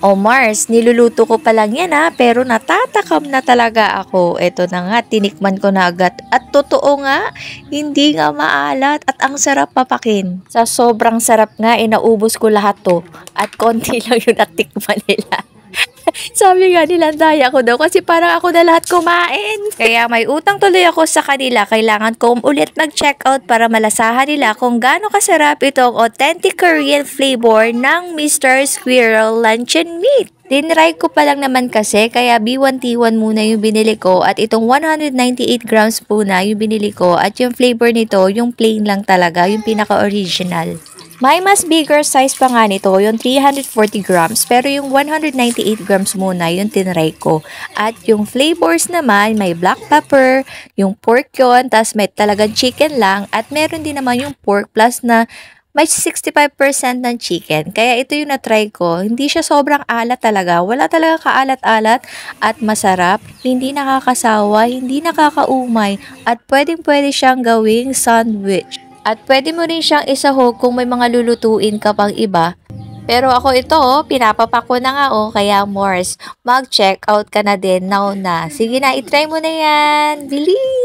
O Mars, niluluto ko pa lang yan ha, pero natatakam na talaga ako. Eto na nga, tinikman ko na agad. At totoo nga, hindi nga maalat at ang sarap papakin. Sa sobrang sarap nga, inaubos ko lahat to. At konti lang yung natikman nila. Sabi nga nila, daya ko daw kasi parang ako na lahat kumain. Kaya may utang tuloy ako sa kanila. Kailangan ko ulit mag-checkout para malasahan nila kung gaano kasarap itong authentic Korean flavor ng Mr. Squirrel Luncheon Meat. Tinry ko pa lang naman kasi kaya B1T1 muna yung binili ko at itong 198 grams po na yung binili ko at yung flavor nito yung plain lang talaga, yung pinaka-original. May mas bigger size pa nga nito, yung 340 grams, pero yung 198 grams muna yung tinry ko. At yung flavors naman, may black pepper, yung pork yun, tas may talagang chicken lang, at meron din naman yung pork plus na may 65% ng chicken. Kaya ito yung na-try ko. Hindi siya sobrang alat talaga. Wala talaga kaalat-alat at masarap. Hindi nakakasawa, hindi nakakaumay. At pwedeng-pwede siyang gawing sandwich. At pwede mo rin siyang isahog kung may mga lulutuin ka pang iba. Pero ako ito, pinapapak ko na nga kaya Mars, mag-check out ka na din now na. Sige na, itry mo na yan. Bilis!